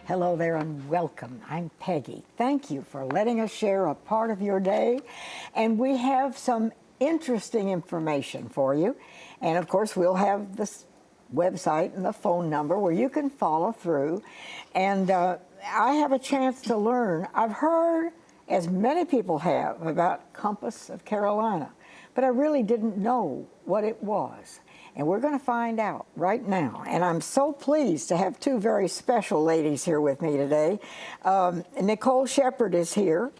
Hello there and welcome. I'm Peggy. Thank you for letting us share a part of your day. And we have some interesting information for you. And of course, we'll have this website and the phone number where you can follow through. And I have a chance to learn. I've heard, as many people have, about Compass of Carolina, but I really didn't know what it was. And we're going to find out right now. And I'm so pleased to have two very special ladies here with me today. Nicole Sheppard is here,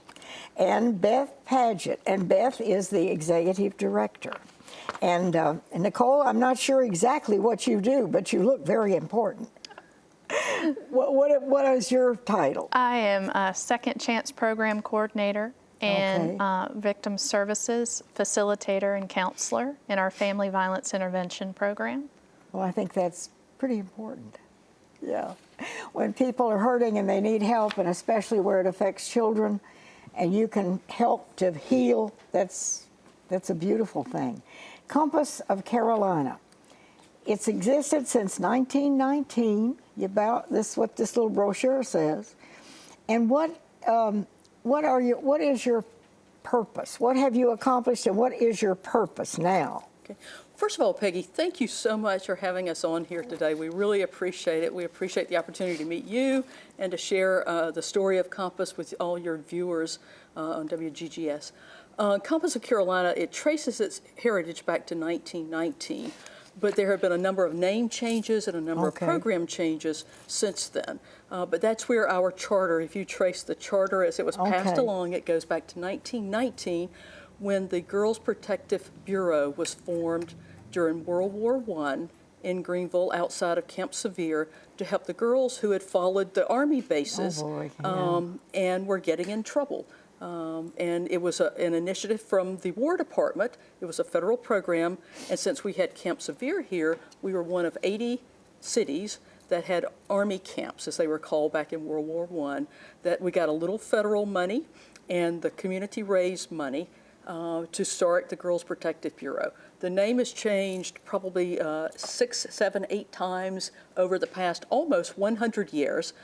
and Beth Padgett. And Beth is the executive director. And Nicole, I'm not sure exactly what you do, but you look very important. What is your title? I am a Second Chance Program Coordinator and Victim Services Facilitator and Counselor in our Family Violence Intervention Program. Well, I think that's pretty important. Yeah. When people are hurting and they need help, and especially where it affects children, and you can help to heal, that's a beautiful thing. Compass of Carolina. It's existed since 1919. This is what this little brochure says. And what is your purpose? What have you accomplished, and what is your purpose now? Okay. First of all, Peggy, thank you so much for having us on here today. We really appreciate it. We appreciate the opportunity to meet you and to share the story of Compass with all your viewers on WGGS. Compass of Carolina, it traces its heritage back to 1919. But there have been a number of name changes and a number of program changes since then. But that's where our charter, if you trace the charter as it was passed along, it goes back to 1919 when the Girls Protective Bureau was formed during World War I in Greenville outside of Camp Sevier to help the girls who had followed the Army bases and were getting in trouble. And it was an initiative from the War Department. It was a federal program, and since we had Camp Sevier here, we were one of 80 cities that had Army camps, as they were called back in World War I, that we got a little federal money, and the community raised money to start the Girls Protective Bureau. The name has changed probably 6, 7, 8 times over the past almost 100 years,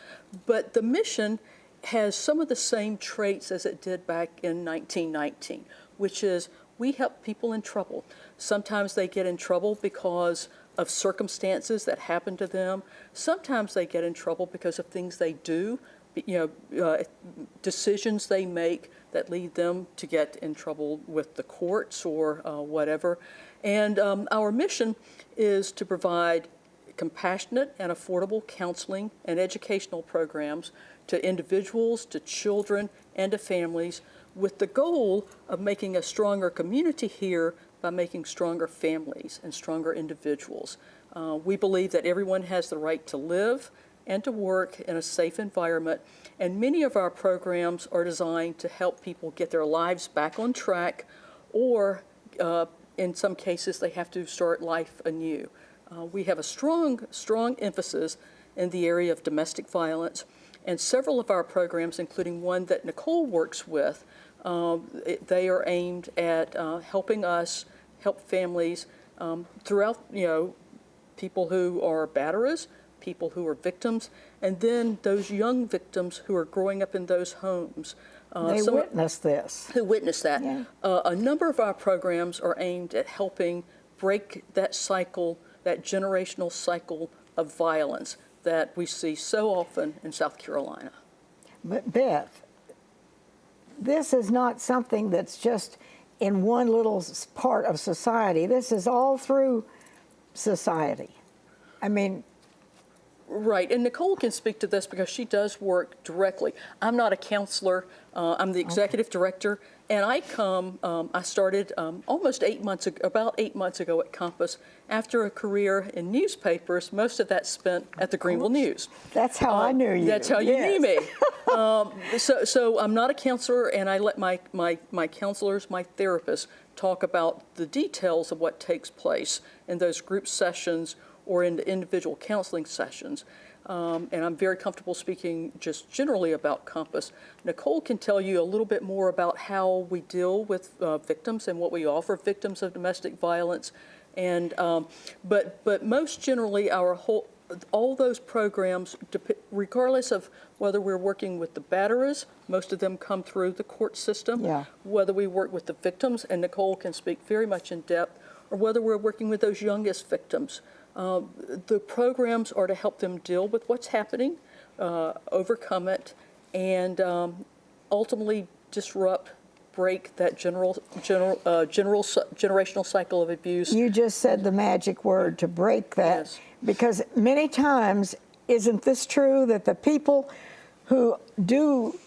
but the mission has some of the same traits as it did back in 1919, which is we help people in trouble. Sometimes they get in trouble because of circumstances that happen to them. Sometimes they get in trouble because of things they do, decisions they make that lead them to get in trouble with the courts or whatever. And our mission is to provide compassionate and affordable counseling and educational programs to individuals, to children, and to families, with the goal of making a stronger community here by making stronger families and stronger individuals. We believe that everyone has the right to live and to work in a safe environment, and many of our programs are designed to help people get their lives back on track, or in some cases they have to start life anew. We have a strong emphasis in the area of domestic violence, and several of our programs, including one that Nicole works with, they are aimed at helping us help families throughout, people who are batterers, people who are victims, and then those young victims who are growing up in those homes. They witness this. Who witness that. Yeah. A number of our programs are aimed at helping break that cycle, that generational cycle of violence that we see so often in South Carolina. But Beth, this is not something that's just in one little part of society. This is all through society. I mean, right, and Nicole can speak to this because she does work directly. I'm not a counselor. I'm the executive director, and I started almost 8 months ago, about 8 months ago at Compass after a career in newspapers, most of that spent at the Greenville News. That's how I knew you. That's how you knew me. So I'm not a counselor, and I let my counselors, my therapists, talk about the details of what takes place in those group sessions or in the individual counseling sessions. And I'm very comfortable speaking just generally about Compass. Nicole can tell you a little bit more about how we deal with victims and what we offer victims of domestic violence. And but most generally, our whole all those programs, regardless of whether we're working with the batterers, most of them come through the court system, Yeah. whether we work with the victims, and Nicole can speak very much in depth, or whether we're working with those youngest victims. The programs are to help them deal with what's happening, overcome it, and ultimately break that generational cycle of abuse. You just said the magic word, to break that. Yes. Because many times, isn't this true, that the people who do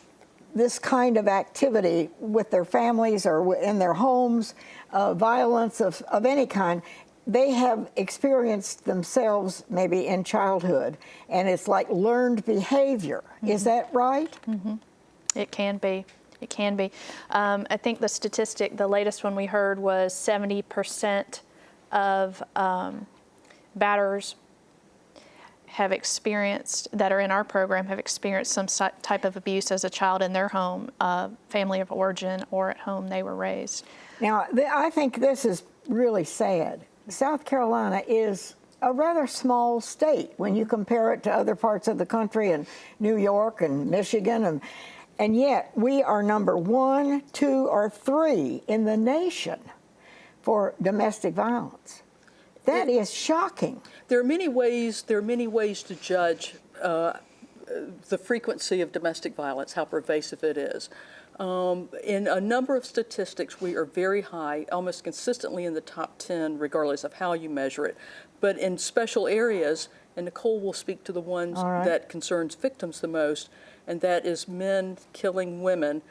this kind of activity with their families or in their homes, violence of any kind, they have experienced themselves maybe in childhood, and it's like learned behavior. Mm-hmm. Is that right? Mm-hmm. It can be. It can be. I think the statistic, the latest one we heard was 70% of batterers have experienced, that are in our program, have experienced some type of abuse as a child in their home, family of origin, or at home they were raised. Now, I think this is really sad. South Carolina is a rather small state when you compare it to other parts of the country, and New York and Michigan, and yet we are number 1, 2, or 3 in the nation for domestic violence. That is shocking. There are many ways to judge the frequency of domestic violence, how pervasive it is. In a number of statistics, we are very high, almost consistently in the top 10, regardless of how you measure it. But in special areas, and Nicole will speak to the ones that concerns victims the most, and that is men killing women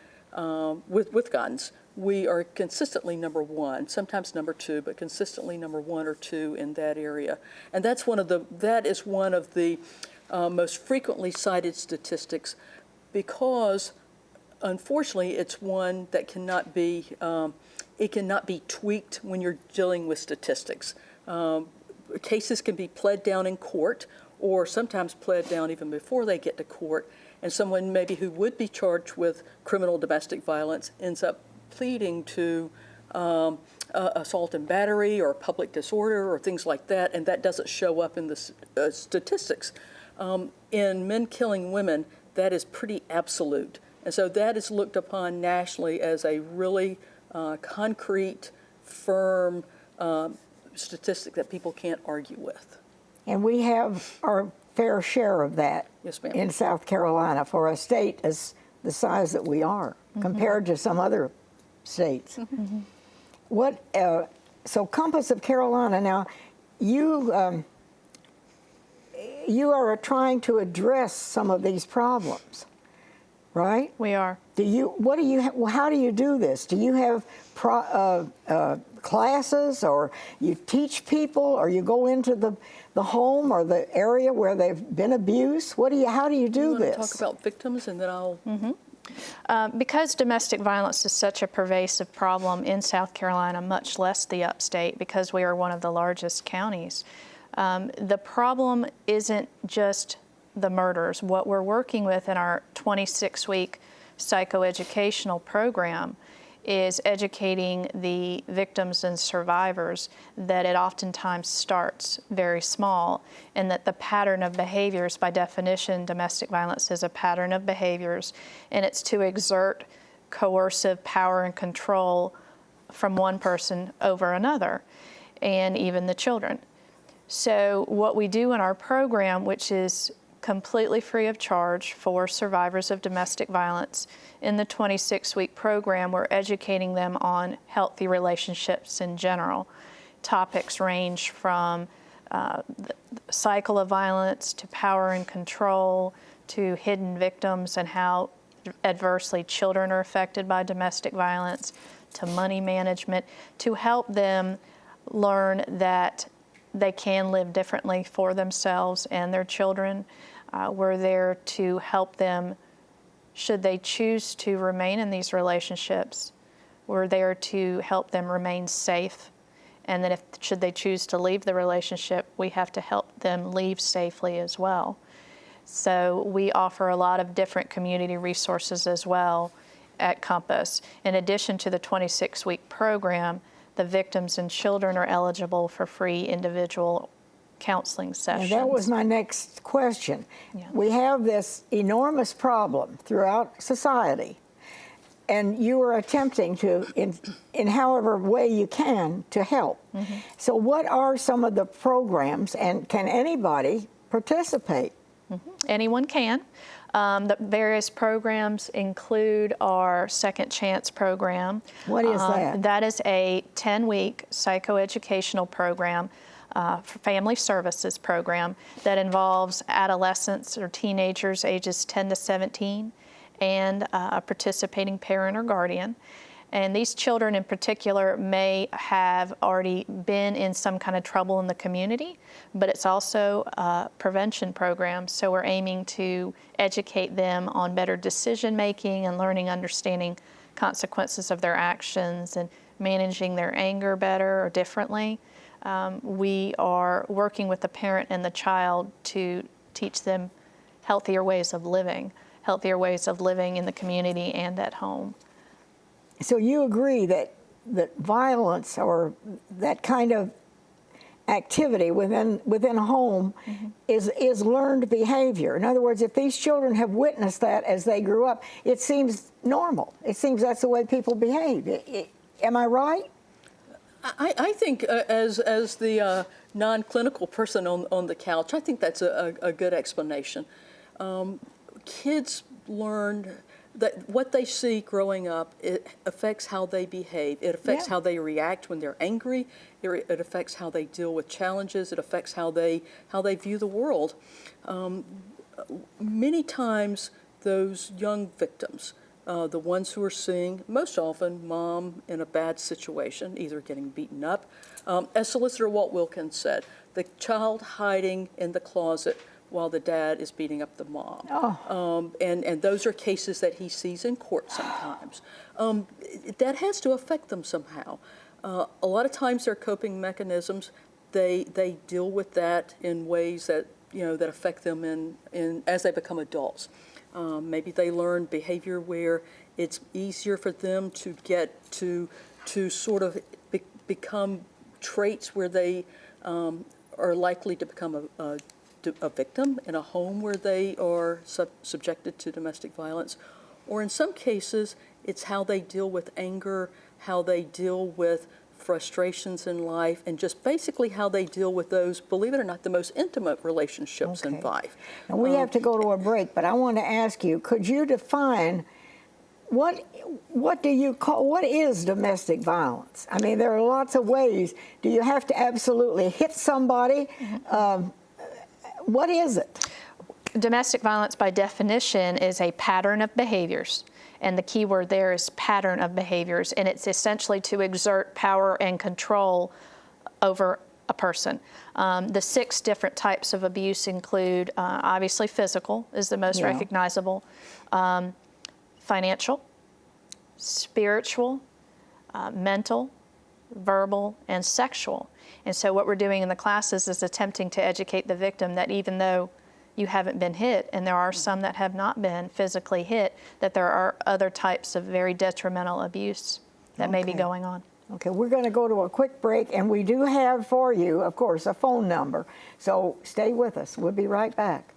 with guns. We are consistently number 1, sometimes number 2, but consistently number 1 or 2 in that area. And that is one of the most frequently cited statistics, because unfortunately it's one that cannot be tweaked when you're dealing with statistics. Cases can be pled down in court, or sometimes pled down even before they get to court, and someone maybe who would be charged with criminal domestic violence ends up pleading to assault and battery or public disorder or things like that, and that doesn't show up in the statistics. In men killing women, that is pretty absolute. And so that is looked upon nationally as a really concrete, firm statistic that people can't argue with. And we have our fair share of that. Yes, ma'am. In South Carolina for a state as the size that we are, compared to some other states. So Compass of Carolina, now you are trying to address some of these problems, right? We are. How do you do this? Do you have classes, or you teach people, or you go into the home or the area where they've been abused? How do you do this? You want to talk about victims, and then I'll... Because domestic violence is such a pervasive problem in South Carolina, much less the upstate, because we are one of the largest counties, the problem isn't just the murders. What we're working with in our 26-week psychoeducational program is educating the victims and survivors that it oftentimes starts very small, and that the pattern of behaviors, by definition, domestic violence is a pattern of behaviors, and it's to exert coercive power and control from one person over another, and even the children. So what we do in our program, which is completely free of charge for survivors of domestic violence, in the 26-week program, we're educating them on healthy relationships in general. Topics range from the cycle of violence to power and control to hidden victims and how adversely children are affected by domestic violence, to money management, to help them learn that they can live differently for themselves and their children. We're there to help them should they choose to remain in these relationships. We're there to help them remain safe. And then should they choose to leave the relationship, we have to help them leave safely as well. So we offer a lot of different community resources as well at Compass. In addition to the 26-week program, the victims and children are eligible for free individual counseling And sessions. that was my next question. Yeah. We have this enormous problem throughout society, and you are attempting to, in however way you can, to help. Mm-hmm. So what are some of the programs, and can anybody participate? Anyone can. The various programs include our Second Chance program. What is that? That is a 10-week psychoeducational program, for family services program that involves adolescents or teenagers ages 10 to 17 and a participating parent or guardian. And these children in particular may have already been in some kind of trouble in the community, but it's also a prevention program. So we're aiming to educate them on better decision making and learning, understanding consequences of their actions and managing their anger better or differently. We are working with the parent and the child to teach them healthier ways of living in the community and at home. So you agree that violence or that kind of activity within a home is learned behavior. In other words, if these children have witnessed that as they grew up, it seems normal. It seems that's the way people behave. Am I right? I think as the non-clinical person on the couch, I think that's a good explanation. Kids learn that what they see growing up, it affects how they behave. It affects how they react when they're angry. It affects how they deal with challenges. It affects how they view the world. Many times, those young victims, the ones who are seeing, most often, mom in a bad situation, either getting beaten up. As Solicitor Walt Wilkins said, the child hiding in the closet while the dad is beating up the mom. Oh. And those are cases that he sees in court sometimes. That has to affect them somehow. A lot of times their coping mechanisms, they deal with that in ways that, that affect them in as they become adults. Maybe they learn behavior where it's easier for them to get to sort of become traits where they are likely to become a victim in a home where they are subjected to domestic violence. Or in some cases, it's how they deal with anger, how they deal with frustrations in life, and just basically how they deal with those, believe it or not, the most intimate relationships in life. And we have to go to a break, but I want to ask you, could you define what is domestic violence? I mean, there are lots of ways. Do you have to absolutely hit somebody? What is it? Domestic violence, by definition, is a pattern of behaviors. And the key word there is pattern of behaviors. And it's essentially to exert power and control over a person. The 6 different types of abuse include, obviously, physical is the most recognizable, financial, spiritual, mental, verbal, and sexual. And so what we're doing in the classes is attempting to educate the victim that even though you haven't been hit, and there are some that have not been physically hit, that there are other types of very detrimental abuse that may be going on. Okay, we're going to go to a quick break, and we do have for you, of course, a phone number. So stay with us. We'll be right back.